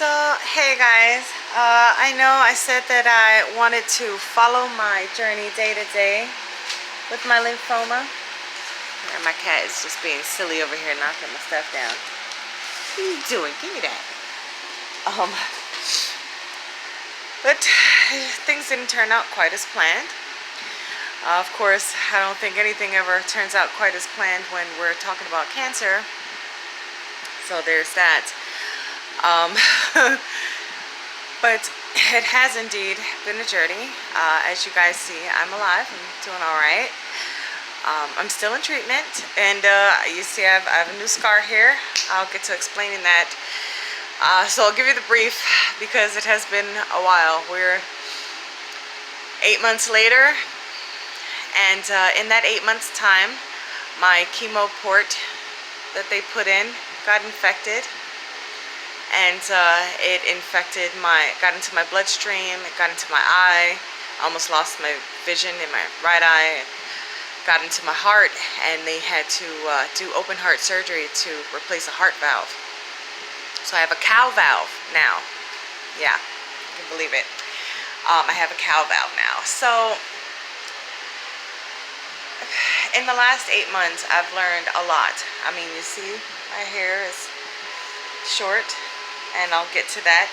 So, hey guys, I know I said that I wanted to follow my journey day to day with my lymphoma. And my cat is just being silly over here, knocking my stuff down. What are you doing? Give me that. But things didn't turn out quite as planned. Of course, I don't think anything ever turns out quite as planned when we're talking about cancer. So there's that. But it has indeed been a journey. As you guys see, I'm alive. I'm doing all right. I'm still in treatment, and you see I have a new scar here. I'll get to explaining that. So I'll give you the brief because it has been a while. We're 8 months later, and in that 8 months time, my chemo port that they put in got infected. And it got into my bloodstream, it got into my eye, I almost lost my vision in my right eye, got into my heart, and they had to do open heart surgery to replace a heart valve. So I have a cow valve now. Yeah, you can believe it. I have a cow valve now. So in the last 8 months, I've learned a lot. I mean, you see, my hair is short. And I'll get to that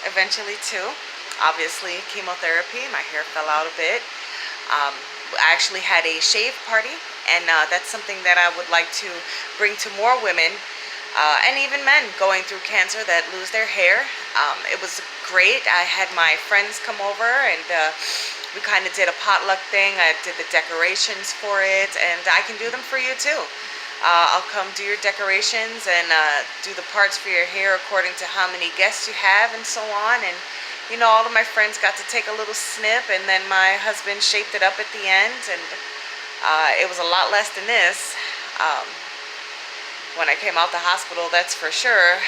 eventually too. Obviously, chemotherapy, my hair fell out a bit. I actually had a shave party, and that's something that I would like to bring to more women and even men going through cancer that lose their hair. It was great. I had my friends come over, and we kind of did a potluck thing. I did the decorations for it, and I can do them for you too. I'll come do your decorations and do the parts for your hair according to how many guests you have and so on. And you know, all of my friends got to take a little snip, and then my husband shaped it up at the end, and it was a lot less than this when I came out the hospital, that's for sure.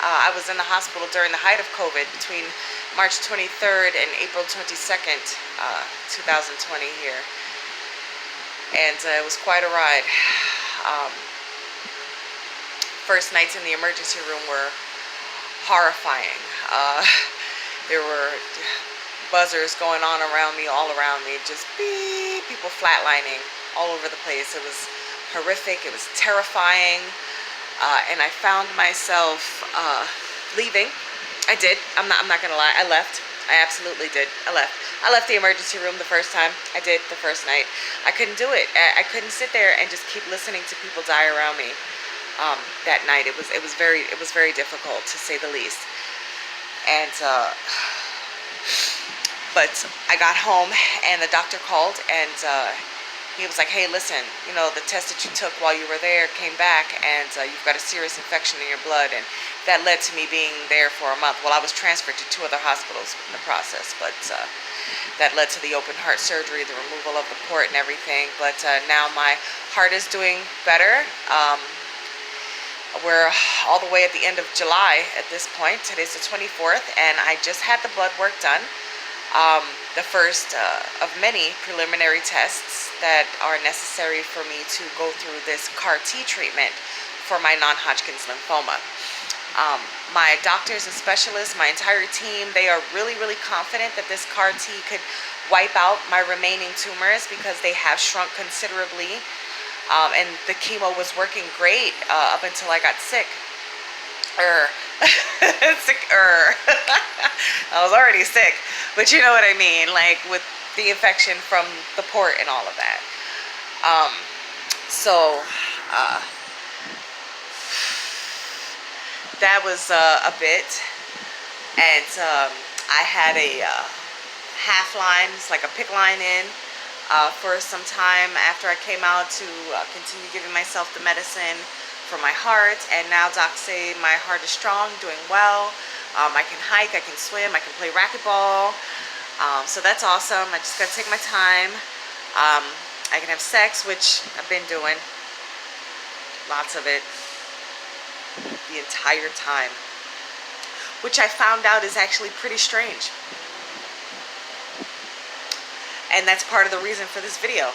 I was in the hospital during the height of COVID between March 23rd and April 22nd, 2020 here, and it was quite a ride. First nights in the emergency room were horrifying. There were buzzers going on around me, all around me, just beep, people flatlining all over the place. It was horrific. It was terrifying. And I found myself leaving. I did. I'm not gonna lie. I left. I absolutely did. I left the emergency room the first time. I did the first night. I couldn't do it. I couldn't sit there and just keep listening to people die around me. That night, it was very difficult, to say the least. And but I got home, and the doctor called, and he was like, "Hey, listen, you know, the test that you took while you were there came back, and you've got a serious infection in your blood." And that led to me being there for a month. Well, I was transferred to 2 other hospitals in the process, but that led to the open heart surgery, the removal of the port and everything. But now my heart is doing better. We're all the way at the end of July at this point. Today's the 24th, and I just had the blood work done. The first of many preliminary tests that are necessary for me to go through this CAR T treatment for my non-Hodgkin's lymphoma. My doctors and specialists, my entire team, they are really, really confident that this CAR T could wipe out my remaining tumors because they have shrunk considerably. And the chemo was working great up until I got sick. I was already sick, but you know what I mean, like with the infection from the port and all of that. That was a bit, and I had a half line, it's like a pick line in for some time after I came out to continue giving myself the medicine for my heart. And now docs say my heart is strong, doing well. I can hike, I can swim, I can play racquetball. So that's awesome. I just gotta take my time. I can have sex, which I've been doing. Lots of it. The entire time. Which I found out is actually pretty strange. And that's part of the reason for this video.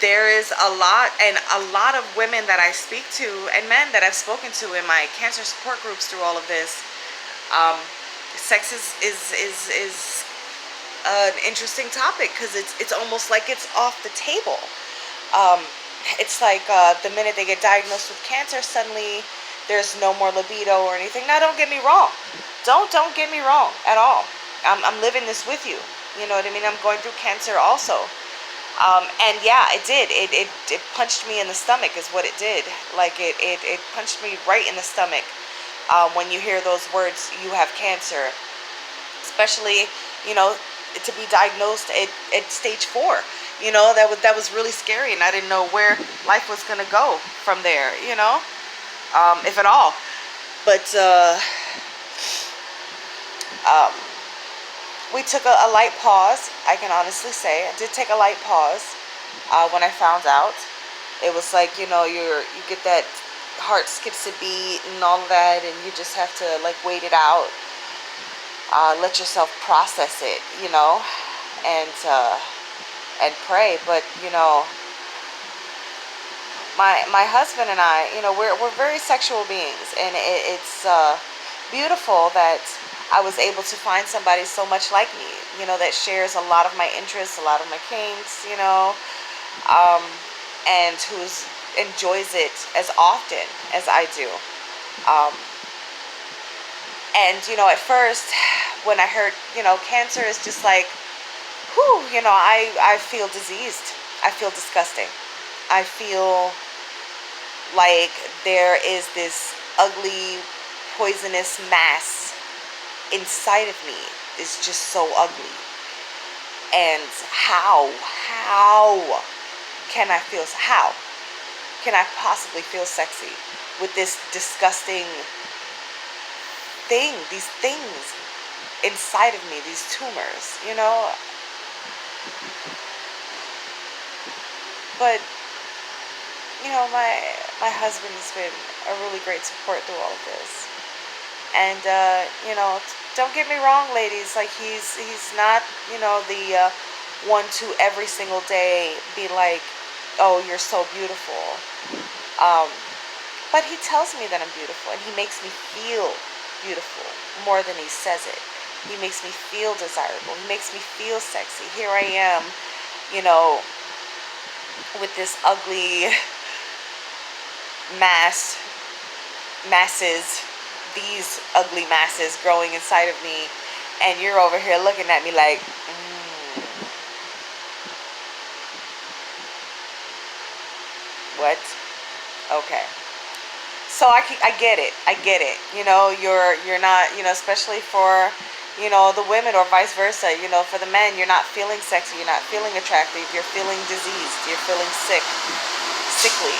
there is a lot of women that I speak to and men that I've spoken to in my cancer support groups through all of this. Um, Sex is an interesting topic because it's almost like it's off the table. Um, it's like the minute they get diagnosed with cancer, suddenly there's no more libido or anything. Now, don't get me wrong. Don't get me wrong at all. I'm living this with you. You know what I mean? I'm going through cancer also. And yeah, it did. It punched me in the stomach is what it did. Like it punched me right in the stomach when you hear those words, you have cancer. Especially, you know, to be diagnosed at stage 4. You know, that was really scary, and I didn't know where life was going to go from there, you know, if at all. But um, we took a light pause. I can honestly say I did take a light pause when I found out. It was like, you know, you get that heart skips a beat and all of that, and you just have to like wait it out, let yourself process it, you know, and pray. But you know, my husband and I, you know, we're very sexual beings, and it's beautiful that I was able to find somebody so much like me, you know, that shares a lot of my interests, a lot of my kinks, you know, and who's enjoys it as often as I do. Um, and you know, at first, when I heard, you know, cancer is just like, whew, you know, I feel diseased. I feel disgusting. I feel like there is this ugly, poisonous mass inside of me. It's just so ugly. And how can I feel, how can I possibly feel sexy with this disgusting thing, these things inside of me, these tumors, you know? But you know, my husband has been a really great support through all of this. And you know, don't get me wrong, ladies. Like he's not, you know, the one to every single day be like, "Oh, you're so beautiful." Um, but he tells me that I'm beautiful, and he makes me feel beautiful more than he says it. He makes me feel desirable. He makes me feel sexy. Here I am, you know, with this ugly masses, these ugly masses growing inside of me, and you're over here looking at me like, what? Okay. So I get it. I get it. You know, you're not, you know, especially for, you know, the women or vice versa. You know, for the men, you're not feeling sexy. You're not feeling attractive. You're feeling diseased. You're feeling sickly.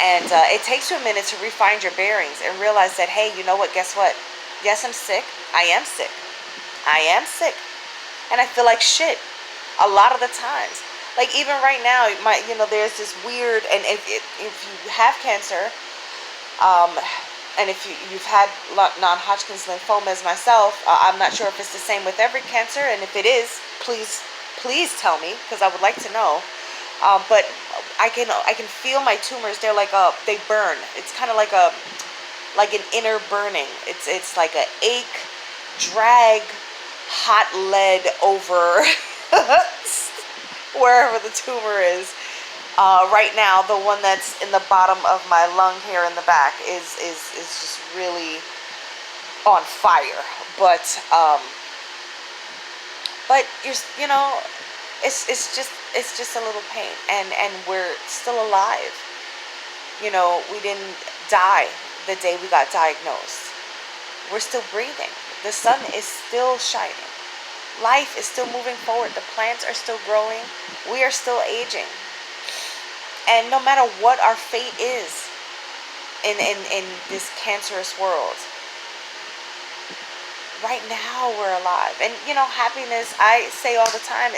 And it takes you a minute to refine your bearings and realize that, hey, you know what? Guess what? Yes, I'm sick. I am sick. I am sick. And I feel like shit a lot of the times. Like even right now, you know, there's this weird, and if you have cancer, um, and if you've had non-Hodgkin's lymphoma as myself, I'm not sure if it's the same with every cancer, and if it is, please tell me, because I would like to know. But I can feel my tumors. They're like they burn. It's kind of like an inner burning. It's like a ache, drag, hot lead over wherever the tumor is. Right now, the one that's in the bottom of my lung here in the back is just really on fire. But you know, it's just a little pain, and we're still alive. You know, we didn't die the day we got diagnosed. We're still breathing. The sun is still shining. Life is still moving forward. The plants are still growing. We are still aging. And no matter what our fate is in this cancerous world, right now we're alive. And you know, happiness, I say all the time,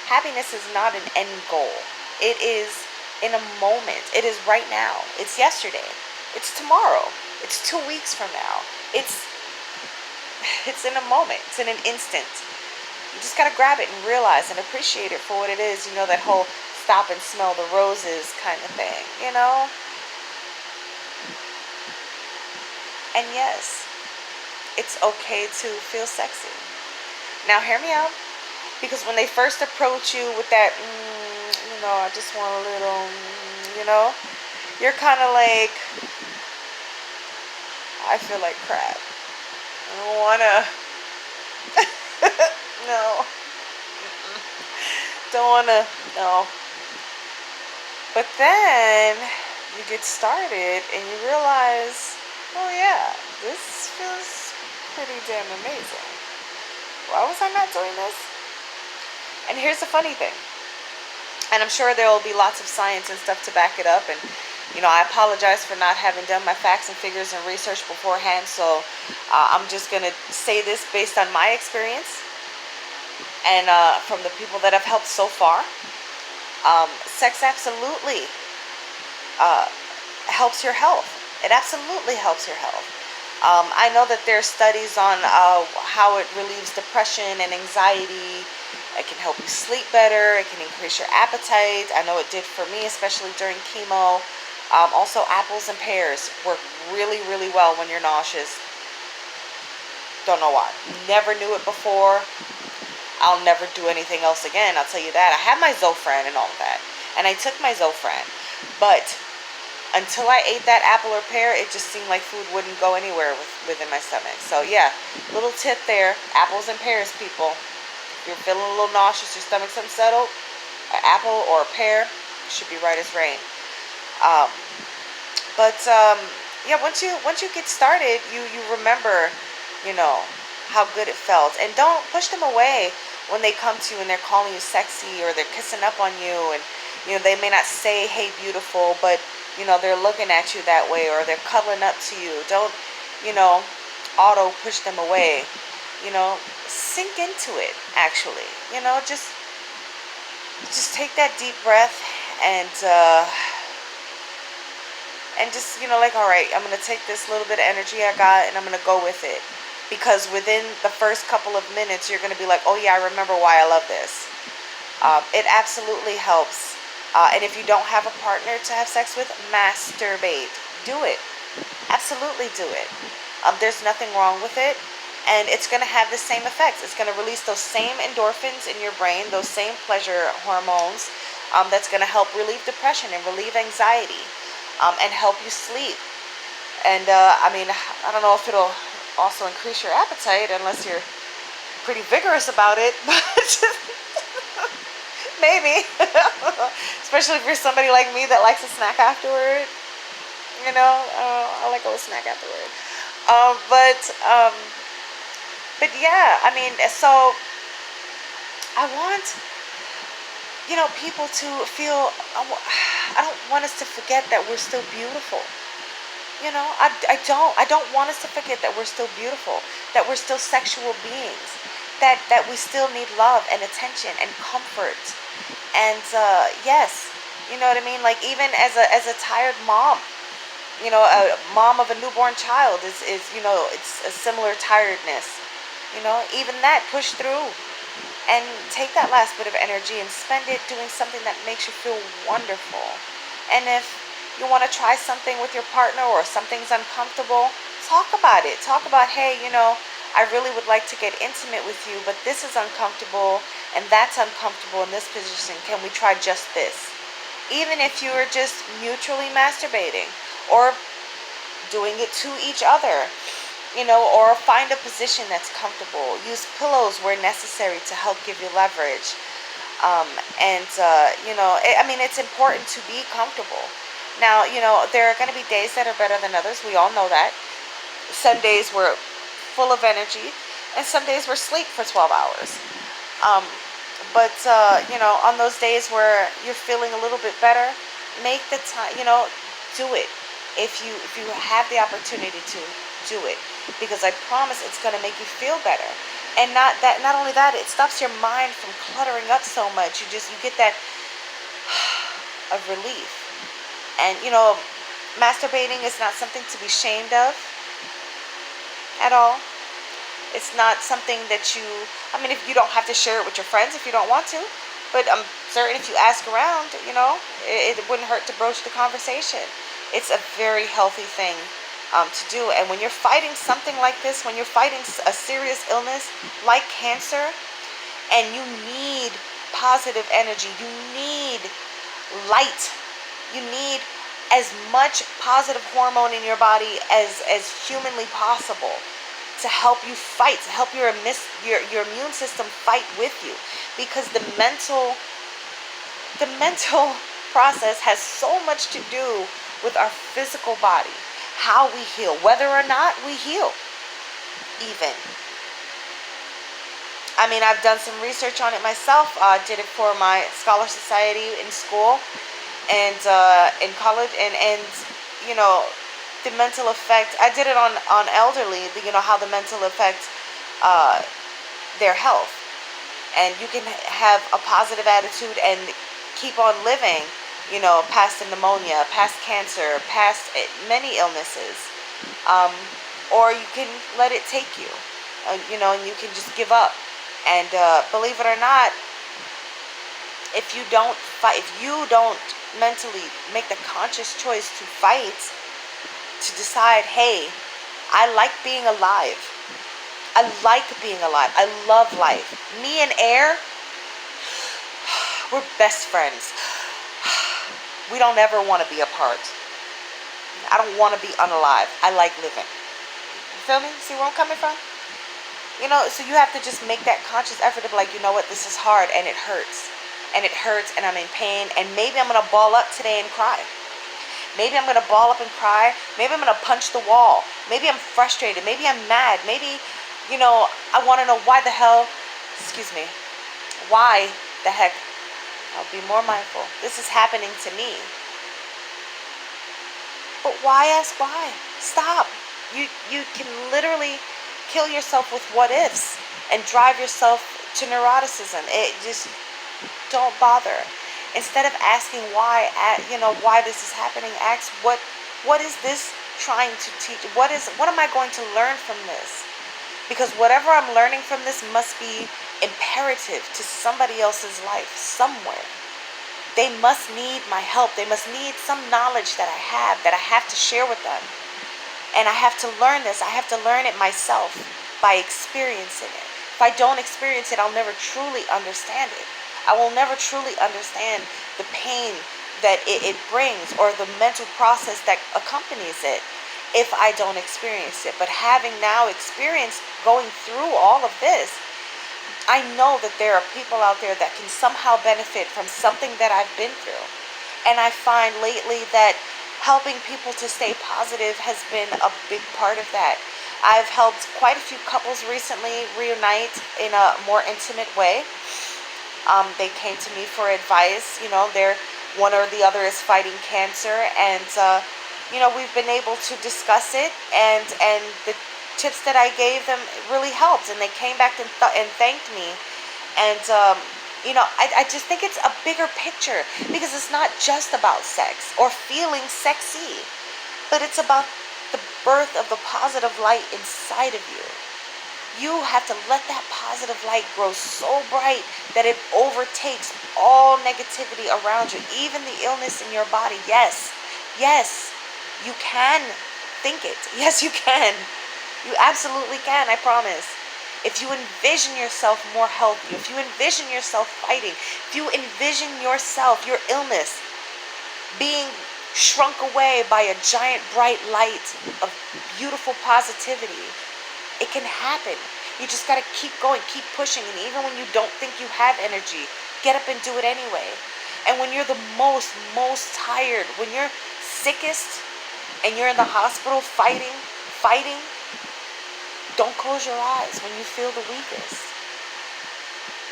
happiness is not an end goal. It is in a moment. It is right now. It's yesterday. It's tomorrow. It's 2 weeks from now. It's in a moment. It's in an instant. You just gotta grab it and realize and appreciate it for what it is. You know, that whole stop and smell the roses kind of thing, you know? And yes, it's okay to feel sexy. Now, hear me out. Because when they first approach you with that, I just want a little, you're kind of like, I feel like crap. I don't want to. No. Don't want to. No. But then you get started and you realize, oh yeah, this feels pretty damn amazing. Why was I not doing this? And here's the funny thing. And I'm sure there will be lots of science and stuff to back it up. And, I apologize for not having done my facts and figures and research beforehand. So I'm just going to say this based on my experience and from the people that have helped so far. Sex absolutely helps your health. It absolutely helps your health. I know that there are studies on how it relieves depression and anxiety. It can help you sleep better. It can increase your appetite. I know it did for me, especially during chemo. Also, apples and pears work really, really well when you're nauseous. Don't know why. Never knew it before. I'll never do anything else again. I'll tell you that. I have my Zofran and all of that. And I took my Zofran. But until I ate that apple or pear, it just seemed like food wouldn't go anywhere within my stomach. So yeah, little tip there. Apples and pears, people. If you're feeling a little nauseous, your stomach's unsettled, an apple or a pear should be right as rain. Yeah, once you get started, you remember, how good it felt. And don't push them away when they come to you and they're calling you sexy or they're kissing up on you, and they may not say hey beautiful, but they're looking at you that way, or they're cuddling up to you. Don't auto push them away. Sink into it, actually. Just take that deep breath and just like, all right, I'm gonna take this little bit of energy I got and I'm gonna go with it. Because within the first couple of minutes, you're going to be like, oh yeah, I remember why I love this. It absolutely helps. And if you don't have a partner to have sex with, masturbate. Do it. Absolutely do it. There's nothing wrong with it. And it's going to have the same effects. It's going to release those same endorphins in your brain, those same pleasure hormones, that's going to help relieve depression and relieve anxiety, and help you sleep. And I don't know if it'll also increase your appetite unless you're pretty vigorous about it, but maybe. Especially if you're somebody like me that likes a snack afterward. I like a little snack afterward. But yeah, so I want people to feel. I don't want us to forget that we're still beautiful. I don't want us to forget that we're still beautiful, that we're still sexual beings, that we still need love and attention and comfort. And yes, you know what I mean? Like, even as a tired mom, a mom of a newborn child is it's a similar tiredness. Even that, push through and take that last bit of energy and spend it doing something that makes you feel wonderful. And if you want to try something with your partner or something's uncomfortable, talk about it. Talk about, hey, I really would like to get intimate with you, but this is uncomfortable and that's uncomfortable in this position. Can we try just this? Even if you are just mutually masturbating or doing it to each other, or find a position that's comfortable. Use pillows where necessary to help give you leverage. It's important to be comfortable. Now, there are going to be days that are better than others. We all know that. Some days we're full of energy, and some days we're asleep for 12 hours. On those days where you're feeling a little bit better, make the time, do it. If you have the opportunity to, do it. Because I promise it's going to make you feel better. And not only that, it stops your mind from cluttering up so much. You get that of relief. And, masturbating is not something to be ashamed of at all. It's not something that if you don't have to share it with your friends if you don't want to, But I'm certain if you ask around, it wouldn't hurt to broach the conversation. It's a very healthy thing to do. And when you're fighting something like this, when you're fighting a serious illness like cancer, and you need positive energy, you need light, you need as much positive hormone in your body as humanly possible to help you fight, to help your immune system fight with you, because the mental process has so much to do with our physical body, how we heal, whether or not we heal. Even, I mean, I've done some research on it myself. Did it for my scholar society in school and in college, and you know the mental effect. I did it on elderly. How the mental affects their health, and you can have a positive attitude and keep on living. Past the pneumonia, past cancer, past many illnesses, um, or you can let it take you. And you can just give up. And believe it or not, if you don't fight, if you don't mentally make the conscious choice to fight, to decide, hey, I like being alive. I like being alive. I love life. Me and air, we're best friends. We don't ever want to be apart. I don't want to be unalive. I like living. You feel me? See where I'm coming from? So you have to just make that conscious effort to be like, you know what, this is hard and it hurts. And it hurts and I'm in pain. And maybe I'm going to ball up today and cry. Maybe I'm going to ball up and cry. Maybe I'm going to punch the wall. Maybe I'm frustrated. Maybe I'm mad. Maybe, I want to know why the hell, why the heck. I'll be more mindful. This is happening to me. But why ask why? Stop. You can literally kill yourself with what ifs and drive yourself to neuroticism. It just, don't bother. Instead of asking why, why this is happening, ask what is this trying to teach? What am I going to learn from this? Because whatever I'm learning from this must be imperative to somebody else's life somewhere. They must need my help. They must need some knowledge that I have to share with them. And I have to learn this. I have to learn it myself by experiencing it. If I don't experience it, I'll never truly understand it. I will never truly understand the pain that it brings or the mental process that accompanies it if I don't experience it. But having now experienced going through all of this, I know that there are people out there that can somehow benefit from something that I've been through. And I find lately that helping people to stay positive has been a big part of that. I've helped quite a few couples recently reunite in a more intimate way. They came to me for advice. They're one or the other is fighting cancer, and we've been able to discuss it, and the tips that I gave them really helped, and they came back and thanked me. And I just think it's a bigger picture, because it's not just about sex or feeling sexy, but it's about the birth of the positive light inside of you. You have to let that positive light grow so bright that it overtakes all negativity around you, even the illness in your body. Yes, you can think it. Yes, you can. You absolutely can, I promise. If you envision yourself more healthy, if you envision yourself fighting, if you envision yourself, your illness, being shrunk away by a giant bright light of beautiful positivity, it can happen. You just got to keep going, keep pushing. And even when you don't think you have energy, get up and do it anyway. And when you're the most tired, when you're sickest and you're in the hospital fighting, don't close your eyes when you feel the weakest.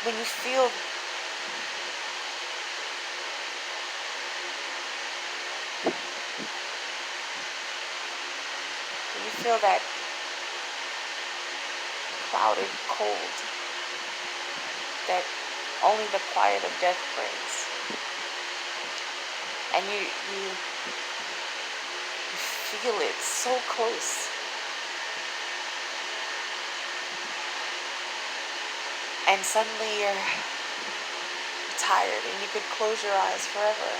When you feel that clouded cold that only the quiet of death brings. And you feel it so close. And suddenly you're tired and you could close your eyes forever.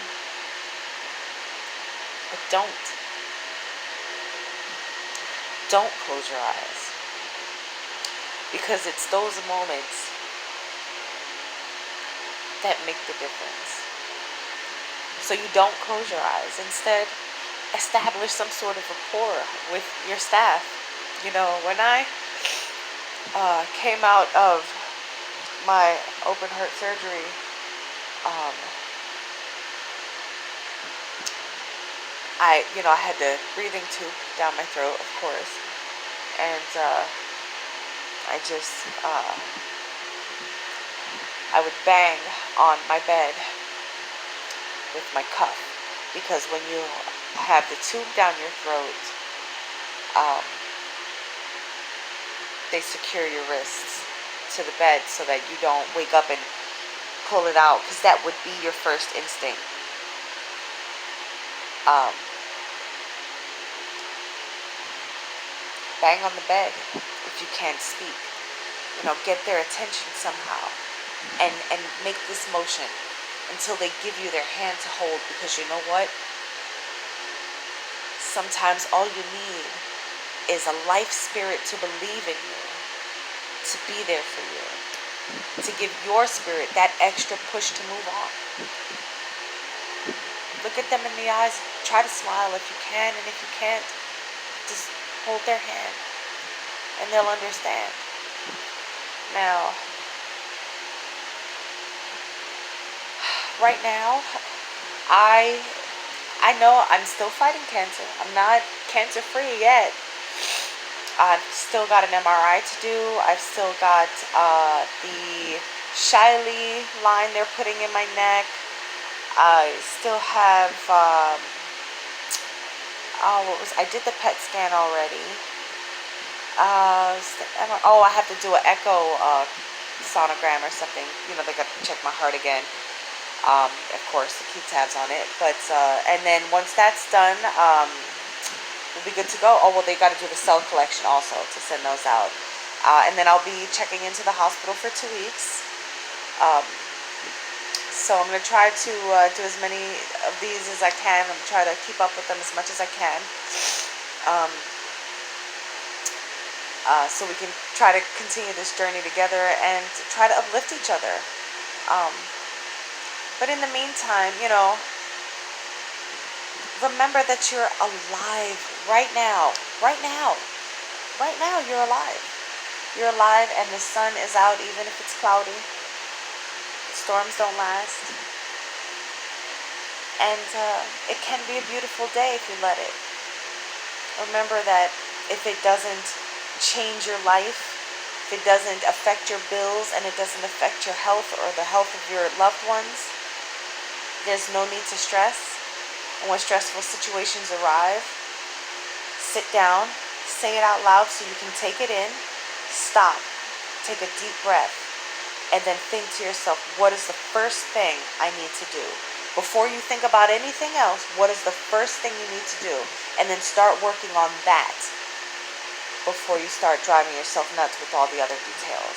But don't. Don't close your eyes. Because it's those moments that make the difference. So you don't close your eyes. Instead, establish some sort of rapport with your staff. You know, when I came out of my open heart surgery, I had the breathing tube down my throat, of course, and I would bang on my bed with my cuff, because when you have the tube down your throat, they secure your wrists to the bed so that you don't wake up and pull it out, because that would be your first instinct. Bang on the bed if you can't speak. Get their attention somehow, and make this motion until they give you their hand to hold, because you know what? Sometimes all you need is a life spirit to believe in you, to be there for you, to give your spirit that extra push to move on. Look at them in the eyes. Try to smile if you can, and if you can't, just hold their hand, and they'll understand. Now, right now, I know I'm still fighting cancer. I'm not cancer-free yet. I've still got an MRI to do. I've still got the Shiley line they're putting in my neck. I still have, I did the PET scan already. I have to do an echo sonogram or something. They got to check my heart again. Of course, to keep tabs on it. But, and then once that's done, we'll be good to go. Oh, well, they got to do the cell collection also to send those out. And then I'll be checking into the hospital for 2 weeks. So I'm going to try to do as many of these as I can. I'm going to try to keep up with them as much as I can. So we can try to continue this journey together and try to uplift each other. But in the meantime, remember that you're alive right now. Right now. Right now, you're alive. You're alive, and the sun is out even if it's cloudy. Storms don't last. And it can be a beautiful day if you let it. Remember that if it doesn't change your life, if it doesn't affect your bills, and it doesn't affect your health or the health of your loved ones, there's no need to stress. And when stressful situations arrive, sit down, say it out loud so you can take it in, stop, take a deep breath, and then think to yourself, what is the first thing I need to do? Before you think about anything else, what is the first thing you need to do? And then start working on that before you start driving yourself nuts with all the other details.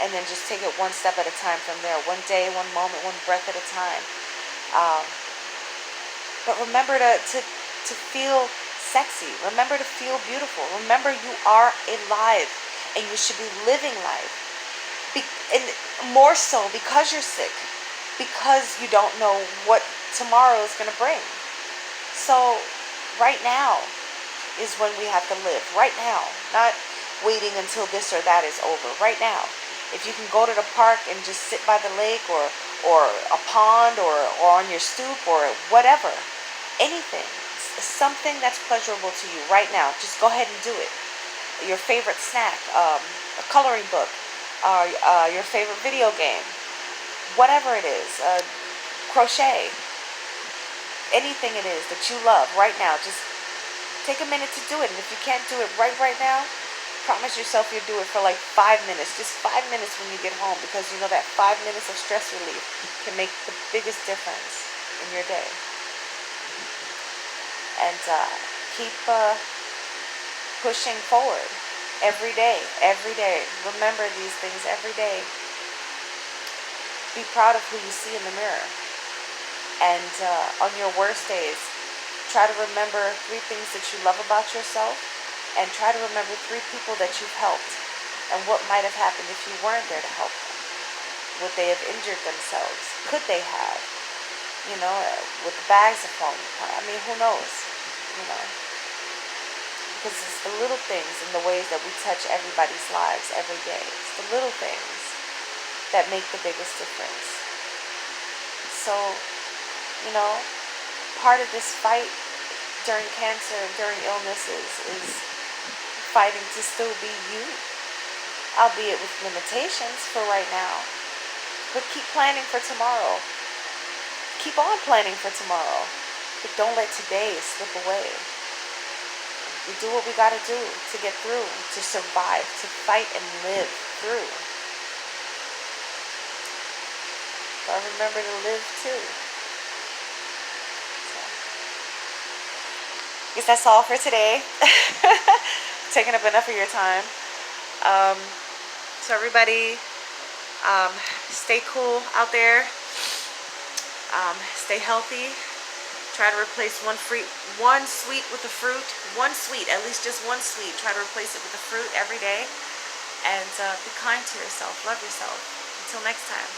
And then just take it one step at a time from there. One day, one moment, one breath at a time. But remember to feel sexy. Remember to feel beautiful. Remember you are alive, and you should be living life. And more so because you're sick, because you don't know what tomorrow is going to bring. So right now is when we have to live. Right now. Not waiting until this or that is over. Right now. If you can go to the park and just sit by the lake or a pond or on your stoop or whatever. Anything. Something that's pleasurable to you right now. Just go ahead and do it. Your favorite snack. A coloring book. Your favorite video game. Whatever it is. Crochet. Anything it is that you love right now. Just take a minute to do it. And if you can't do it right now, promise yourself you'll do it for like 5 minutes. Just 5 minutes when you get home, because you know that 5 minutes of stress relief can make the biggest difference in your day. And keep pushing forward every day. Every day. Remember these things every day. Be proud of who you see in the mirror. And on your worst days, try to remember 3 things that you love about yourself, and try to remember 3 people that you've helped and what might have happened if you weren't there to help them. Would they have injured themselves? Could they have? Would the bags have fallen apart? I mean, who knows? You know, because it's the little things and the ways that we touch everybody's lives every day. It's the little things that make the biggest difference. So, part of this fight during cancer, during illnesses, is fighting to still be you, albeit with limitations for right now. But keep planning for tomorrow. Keep on planning for tomorrow. But don't let today slip away. We do what we got to do to get through, to survive, to fight and live through. But remember to live too. So, I guess that's all for today. Taking up enough of your time. So everybody, stay cool out there. Stay healthy. Try to replace one sweet with a fruit. One sweet, at least just one sweet. Try to replace it with a fruit every day. And be kind to yourself. Love yourself. Until next time.